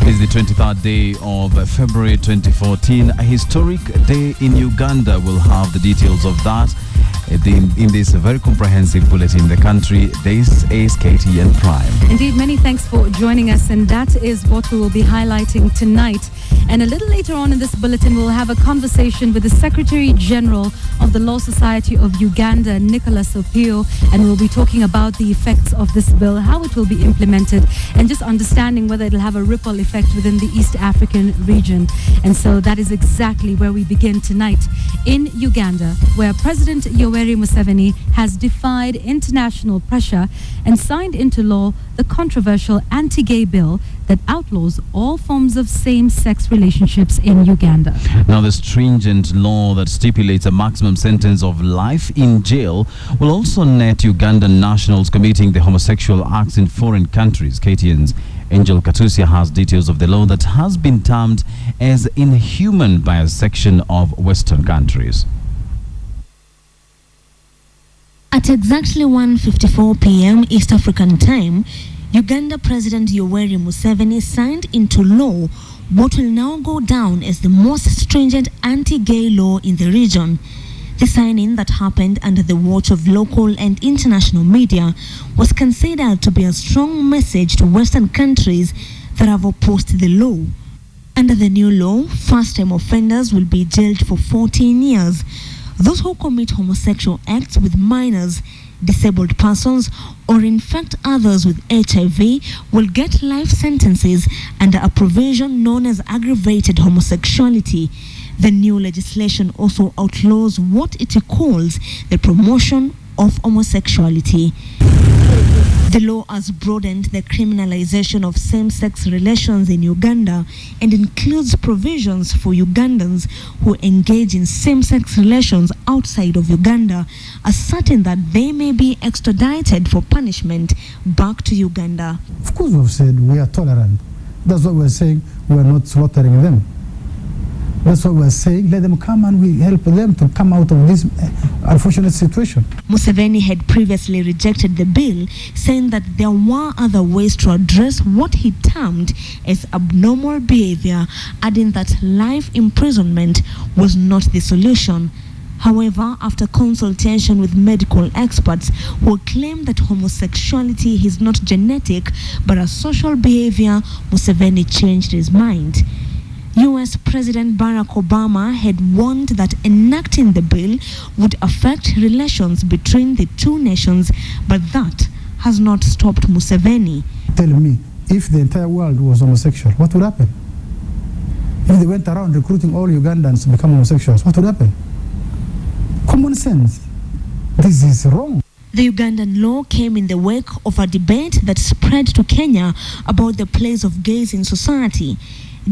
It's the 23rd day of February 2014, a historic day in Uganda. We'll have the details of that in this very comprehensive bulletin. The country, this is KTN Prime. Indeed, many thanks for joining us, and that is what we will be highlighting tonight. And a little later on in this bulletin, we'll have a conversation with the Secretary General of the Law Society of Uganda, Nicholas Opio, and we'll be talking about the effects of this bill, how it will be implemented, and just understanding whether it'll have a ripple effect within the East African region. And so that is exactly where we begin tonight in Uganda, where President Yoweri Museveni has defied international pressure and signed into law the controversial anti-gay bill that outlaws all forms of same-sex relationships in Uganda. Now, the stringent law that stipulates a maximum sentence of life in jail will also net Ugandan nationals committing the homosexual acts in foreign countries. KTN's Angel Katusia has details of the law that has been termed as inhuman by a section of Western countries. At exactly 1:54 p.m. East African time, Uganda President Yoweri Museveni signed into law what will now go down as the most stringent anti-gay law in the region. The signing that happened under the watch of local and international media was considered to be a strong message to Western countries that have opposed the law. Under the new law, first-time offenders will be jailed for 14 years. Those who commit homosexual acts with minors, disabled persons, or infect others with HIV will get life sentences under a provision known as aggravated homosexuality. The new legislation also outlaws what it calls the promotion of homosexuality. The law has broadened the criminalization of same-sex relations in Uganda and includes provisions for Ugandans who engage in same-sex relations outside of Uganda, asserting that they may be extradited for punishment back to Uganda. Of course, we've said we are tolerant. That's what we're saying. We are not slaughtering them. That's what we're saying. Let them come and we help them to come out of this unfortunate situation. Museveni had previously rejected the bill, saying that there were other ways to address what he termed as abnormal behavior, adding that life imprisonment was not the solution. However, after consultation with medical experts who claim that homosexuality is not genetic but a social behavior, Museveni changed his mind. U.S. President Barack Obama had warned that enacting the bill would affect relations between the two nations, but that has not stopped Museveni. Tell me, if the entire world was homosexual, what would happen? If they went around recruiting all Ugandans to become homosexuals, what would happen? Common sense. This is wrong. The Ugandan law came in the wake of a debate that spread to Kenya about the place of gays in society.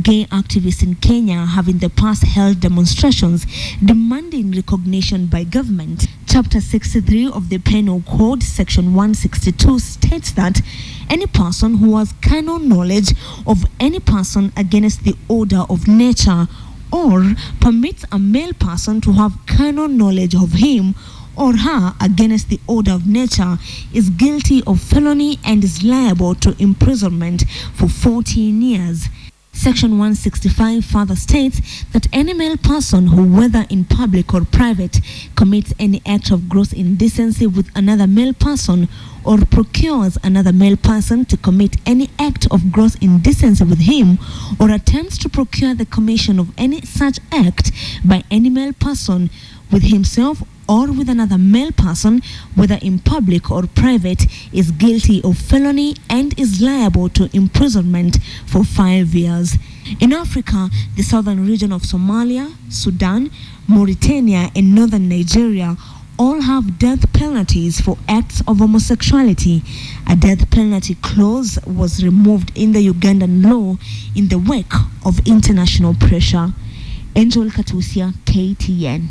Gay activists in Kenya have in the past held demonstrations demanding recognition by government. Chapter 63 of the Penal Code, Section 162, states that any person who has carnal knowledge of any person against the order of nature or permits a male person to have carnal knowledge of him or her against the order of nature is guilty of felony and is liable to imprisonment for 14 years. Section 165 further states that any male person who, whether in public or private, commits any act of gross indecency with another male person or procures another male person to commit any act of gross indecency with him or attempts to procure the commission of any such act by any male person with himself or with another male person, whether in public or private, is guilty of felony and is liable to imprisonment for 5 years. In Africa, the southern region of Somalia, Sudan, Mauritania, and northern Nigeria all have death penalties for acts of homosexuality. A death penalty clause was removed in the Ugandan law in the wake of international pressure. Angel Katusia, KTN.